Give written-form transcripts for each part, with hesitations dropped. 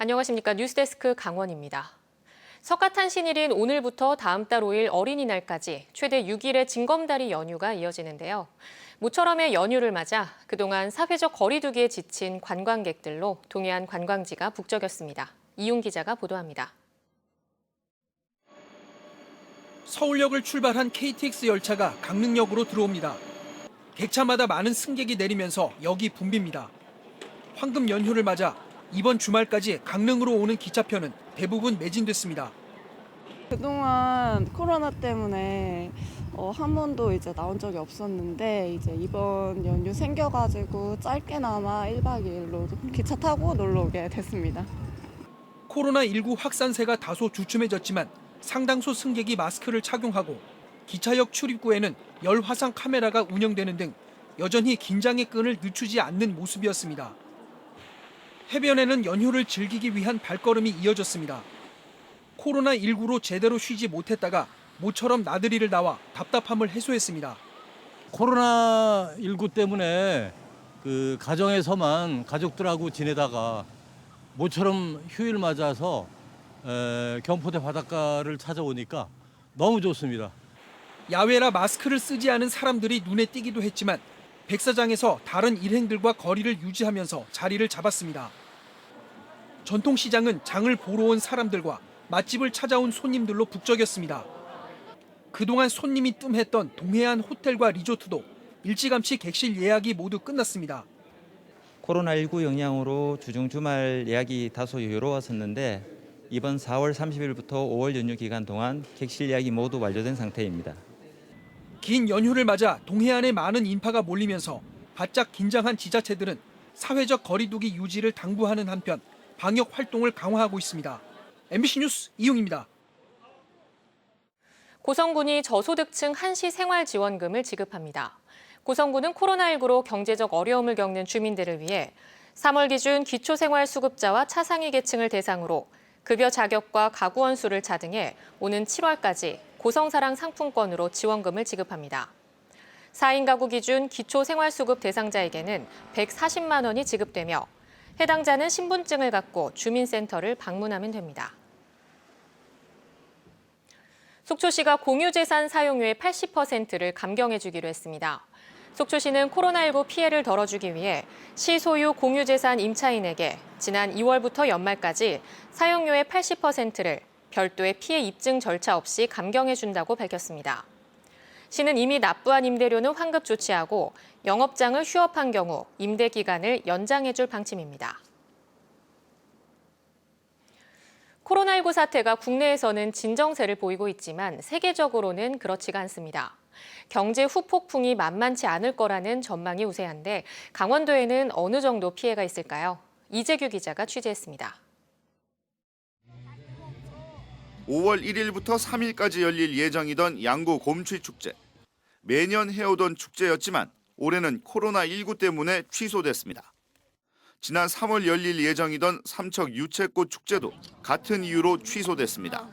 안녕하십니까. 뉴스데스크 강원입니다. 석가탄신일인 오늘부터 다음 달 5일 어린이날까지 최대 6일의 징검다리 연휴가 이어지는데요. 모처럼의 연휴를 맞아 그동안 사회적 거리 두기에 지친 관광객들로 동해안 관광지가 북적였습니다. 이용 기자가 보도합니다. 서울역을 출발한 KTX 열차가 강릉역으로 들어옵니다. 객차마다 많은 승객이 내리면서 역이 붐빕니다. 황금 연휴를 맞아 이번 주말까지 강릉으로 오는 기차표는 대부분 매진됐습니다. 그동안 코로나 때문에 한 번도 이제 나온 적이 없었는데 이제 이번 연휴 생겨가지고 짧게나마 1박 2일로 기차 타고 놀러 오게 됐습니다. 코로나19 확산세가 다소 주춤해졌지만 상당수 승객이 마스크를 착용하고 기차역 출입구에는 열 화상 카메라가 운영되는 등 여전히 긴장의 끈을 늦추지 않는 모습이었습니다. 해변에는 연휴를 즐기기 위한 발걸음이 이어졌습니다. 코로나19로 제대로 쉬지 못했다가 모처럼 나들이를 나와 답답함을 해소했습니다. 코로나19 때문에 그 가정에서만 가족들하고 지내다가 모처럼 휴일 맞아서 경포대 바닷가를 찾아오니까 너무 좋습니다. 야외라 마스크를 쓰지 않은 사람들이 눈에 띄기도 했지만 백사장에서 다른 일행들과 거리를 유지하면서 자리를 잡았습니다. 전통시장은 장을 보러 온 사람들과 맛집을 찾아온 손님들로 북적였습니다. 그동안 손님이 뜸했던 동해안 호텔과 리조트도 일찌감치 객실 예약이 모두 끝났습니다. 코로나19 영향으로 주중 주말 예약이 다소 여유로웠었는데 이번 4월 30일부터 5월 연휴 기간 동안 객실 예약이 모두 완료된 상태입니다. 긴 연휴를 맞아 동해안에 많은 인파가 몰리면서 바짝 긴장한 지자체들은 사회적 거리 두기 유지를 당부하는 한편 방역 활동을 강화하고 있습니다. MBC 뉴스 이용입니다. 고성군이 저소득층 한시 생활지원금을 지급합니다. 고성군은 코로나19로 경제적 어려움을 겪는 주민들을 위해 3월 기준 기초생활수급자와 차상위 계층을 대상으로 급여 자격과 가구 원수를 차등해 오는 7월까지 고성사랑 상품권으로 지원금을 지급합니다. 4인 가구 기준 기초생활수급 대상자에게는 140만 원이 지급되며 해당자는 신분증을 갖고 주민센터를 방문하면 됩니다. 속초시가 공유재산 사용료의 80%를 감경해주기로 했습니다. 속초시는 코로나19 피해를 덜어주기 위해 시 소유 공유재산 임차인에게 지난 2월부터 연말까지 사용료의 80%를 별도의 피해 입증 절차 없이 감경해준다고 밝혔습니다. 시는 이미 납부한 임대료는 환급 조치하고 영업장을 휴업한 경우 임대 기간을 연장해줄 방침입니다. 코로나19 사태가 국내에서는 진정세를 보이고 있지만 세계적으로는 그렇지가 않습니다. 경제 후폭풍이 만만치 않을 거라는 전망이 우세한데 강원도에는 어느 정도 피해가 있을까요? 이재규 기자가 취재했습니다. 5월 1일부터 3일까지 열릴 예정이던 양구 곰취축제. 매년 해오던 축제였지만 올해는 코로나19 때문에 취소됐습니다. 지난 3월 열릴 예정이던 삼척 유채꽃 축제도 같은 이유로 취소됐습니다.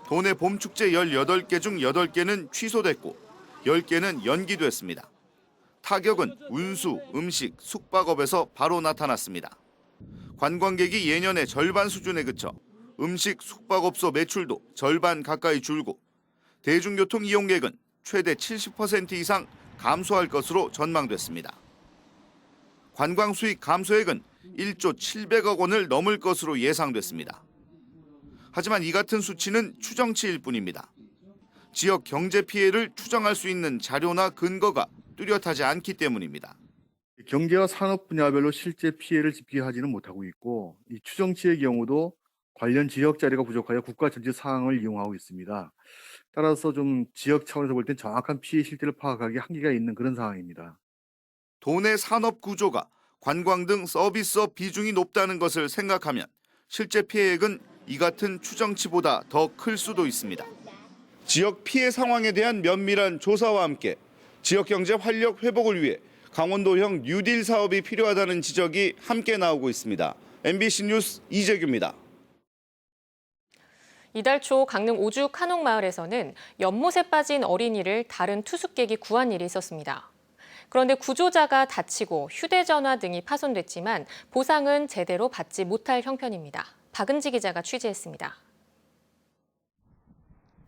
도내 봄축제 18개 중 8개는 취소됐고 10개는 연기됐습니다. 타격은 운수, 음식, 숙박업에서 바로 나타났습니다. 관광객이 예년의 절반 수준에 그쳐 음식, 숙박업소 매출도 절반 가까이 줄고 대중교통 이용객은 최대 70% 이상 감소할 것으로 전망됐습니다. 관광 수익 감소액은 1조 700억 원을 넘을 것으로 예상됐습니다. 하지만 이 같은 수치는 추정치일 뿐입니다. 지역 경제 피해를 추정할 수 있는 자료나 근거가 뚜렷하지 않기 때문입니다. 경제와 산업 분야별로 실제 피해를 집계하지는 못하고 있고 이 추정치의 경우도 관련 지역 자료가 부족하여 국가 전체 사항을 이용하고 있습니다. 따라서 좀 지역 차원에서 볼 땐 정확한 피해 실태를 파악하기 한계가 있는 그런 상황입니다. 도내 산업 구조가 관광 등 서비스업 비중이 높다는 것을 생각하면 실제 피해액은 이 같은 추정치보다 더 클 수도 있습니다. 지역 피해 상황에 대한 면밀한 조사와 함께 지역 경제 활력 회복을 위해 강원도형 뉴딜 사업이 필요하다는 지적이 함께 나오고 있습니다. MBC 뉴스 이재규입니다. 이달 초 강릉 오주 카녹마을에서는 연못에 빠진 어린이를 다른 투숙객이 구한 일이 있었습니다. 그런데 구조자가 다치고 휴대전화 등이 파손됐지만 보상은 제대로 받지 못할 형편입니다. 박은지 기자가 취재했습니다.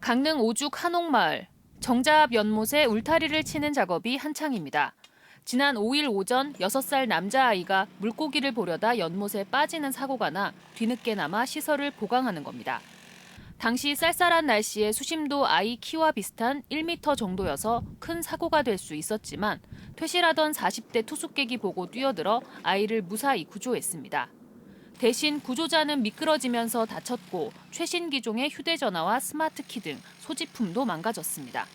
강릉 오죽 한옥마을. 정자 앞 연못에 울타리를 치는 작업이 한창입니다. 지난 5일 오전 6살 남자아이가 물고기를 보려다 연못에 빠지는 사고가 나 뒤늦게나마 시설을 보강하는 겁니다. 당시 쌀쌀한 날씨에 수심도 아이 키와 비슷한 1m 정도여서 큰 사고가 될 수 있었지만 퇴실하던 40대 투숙객이 보고 뛰어들어 아이를 무사히 구조했습니다. 대신 구조자는 미끄러지면서 다쳤고 최신 기종의 휴대전화와 스마트키 등 소지품도 망가졌습니다.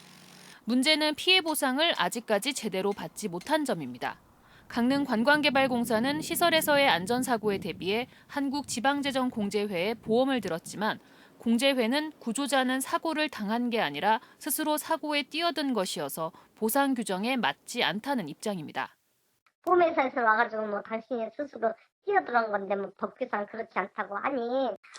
문제는 피해 보상을 아직까지 제대로 받지 못한 점입니다. 강릉관광개발공사는 시설에서의 안전사고에 대비해 한국지방재정공제회에 보험을 들었지만 공제회는 구조자는 사고를 당한 게 아니라 스스로 사고에 뛰어든 것이어서 보상 규정에 맞지 않다는 입장입니다. 보험회사에서 와가지고 당신이 스스로 뛰어들어간 건데 법규상 그렇지 않다고 하니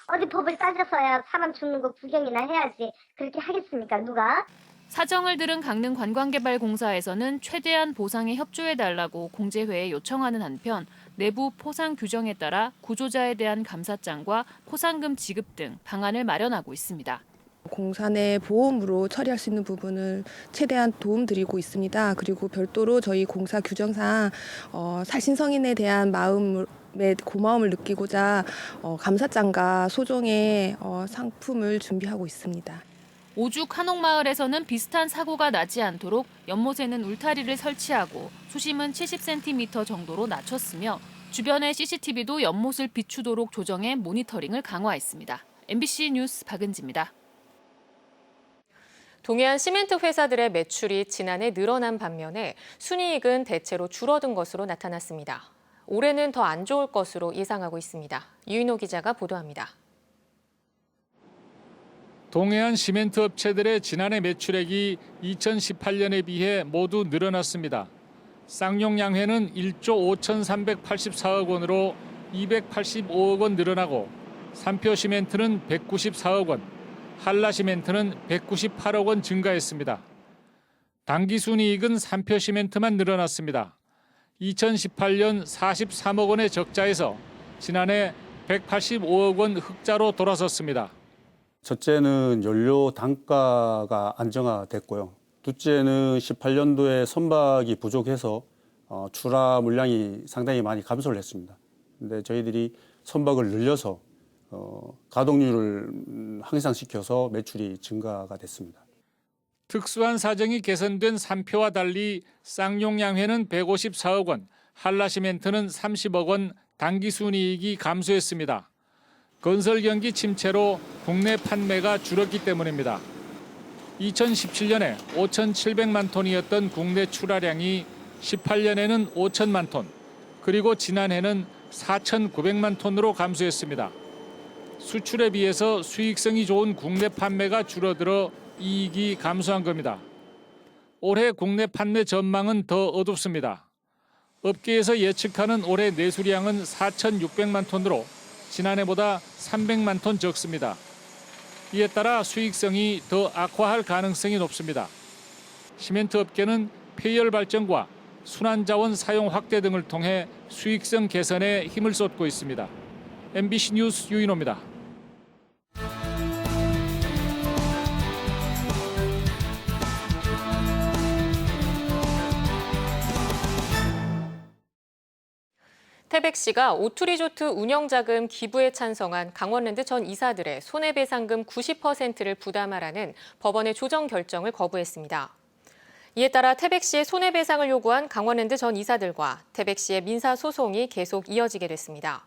어디 법을 따져서야 사람 죽는 거 구경이나 해야지 그렇게 하겠습니까 누가? 사정을 들은 강릉관광개발공사에서는 최대한 보상에 협조해달라고 공제회에 요청하는 한편 내부 포상 규정에 따라 구조자에 대한 감사장과 포상금 지급 등 방안을 마련하고 있습니다. 공사 내 보험으로 처리할 수 있는 부분을 최대한 도움드리고 있습니다. 그리고 별도로 저희 공사 규정상 살신성인에 대한 마음의 고마움을 느끼고자 감사장과 소정의 상품을 준비하고 있습니다. 오죽 한옥마을에서는 비슷한 사고가 나지 않도록 연못에는 울타리를 설치하고 수심은 70cm 정도로 낮췄으며 주변의 CCTV도 연못을 비추도록 조정해 모니터링을 강화했습니다. MBC 뉴스 박은지입니다. 동해안 시멘트 회사들의 매출이 지난해 늘어난 반면에 순이익은 대체로 줄어든 것으로 나타났습니다. 올해는 더 안 좋을 것으로 예상하고 있습니다. 유인호 기자가 보도합니다. 동해안 시멘트 업체들의 지난해 매출액이 2018년에 비해 모두 늘어났습니다. 쌍용양회는 1조 5,384억 원으로 285억 원 늘어나고 삼표시멘트는 194억 원, 한라시멘트는 198억 원 증가했습니다. 당기순이익은 삼표시멘트만 늘어났습니다. 2018년 43억 원의 적자에서 지난해 185억 원 흑자로 돌아섰습니다. 첫째는 연료 단가가 안정화됐고요. 둘째는 18년도에 선박이 부족해서 출하 물량이 상당히 많이 감소를 했습니다. 근데 저희들이 선박을 늘려서 가동률을 향상시켜서 매출이 증가가 됐습니다. 특수한 사정이 개선된 삼표와 달리 쌍용양회는 154억 원, 한라시멘트는 30억 원 당기순이익이 감소했습니다. 건설 경기 침체로 국내 판매가 줄었기 때문입니다. 2017년에 5,700만 톤이었던 국내 출하량이 18년에는 5천만 톤, 그리고 지난해는 4,900만 톤으로 감소했습니다. 수출에 비해서 수익성이 좋은 국내 판매가 줄어들어 이익이 감소한 겁니다. 올해 국내 판매 전망은 더 어둡습니다. 업계에서 예측하는 올해 내수량은 4,600만 톤으로 지난해보다 300만 톤 적습니다. 이에 따라 수익성이 더 악화할 가능성이 높습니다. 시멘트 업계는 폐열 발전과 순환자원 사용 확대 등을 통해 수익성 개선에 힘을 쏟고 있습니다. MBC 뉴스 유인호입니다. 태백시가 오투리조트 운영자금 기부에 찬성한 강원랜드 전 이사들의 손해배상금 90%를 부담하라는 법원의 조정 결정을 거부했습니다. 이에 따라 태백시의 손해배상을 요구한 강원랜드 전 이사들과 태백시의 민사소송이 계속 이어지게 됐습니다.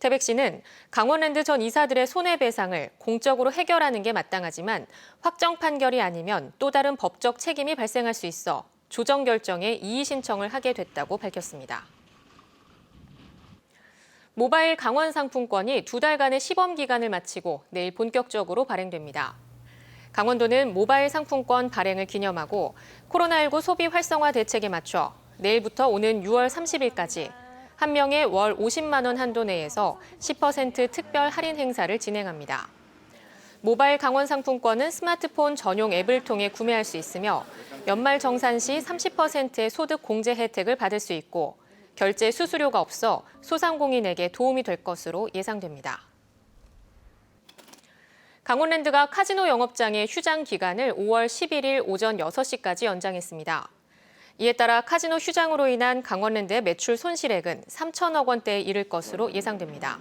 태백시는 강원랜드 전 이사들의 손해배상을 공적으로 해결하는 게 마땅하지만 확정 판결이 아니면 또 다른 법적 책임이 발생할 수 있어 조정 결정에 이의 신청을 하게 됐다고 밝혔습니다. 모바일 강원 상품권이 2달간의 시범 기간을 마치고 내일 본격적으로 발행됩니다. 강원도는 모바일 상품권 발행을 기념하고 코로나19 소비 활성화 대책에 맞춰 내일부터 오는 6월 30일까지 한 명의 월 50만 원 한도 내에서 10% 특별 할인 행사를 진행합니다. 모바일 강원 상품권은 스마트폰 전용 앱을 통해 구매할 수 있으며 연말 정산 시 30%의 소득 공제 혜택을 받을 수 있고 결제 수수료가 없어 소상공인에게 도움이 될 것으로 예상됩니다. 강원랜드가 카지노 영업장의 휴장 기간을 5월 11일 오전 6시까지 연장했습니다. 이에 따라 카지노 휴장으로 인한 강원랜드의 매출 손실액은 3천억 원대에 이를 것으로 예상됩니다.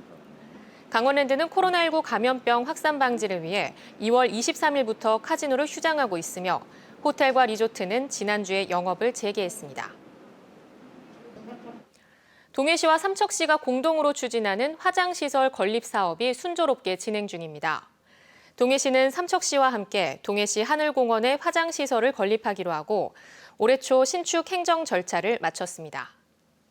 강원랜드는 코로나19 감염병 확산 방지를 위해 2월 23일부터 카지노를 휴장하고 있으며 호텔과 리조트는 지난주에 영업을 재개했습니다. 동해시와 삼척시가 공동으로 추진하는 화장시설 건립 사업이 순조롭게 진행 중입니다. 동해시는 삼척시와 함께 동해시 하늘공원에 화장시설을 건립하기로 하고 올해 초 신축 행정 절차를 마쳤습니다.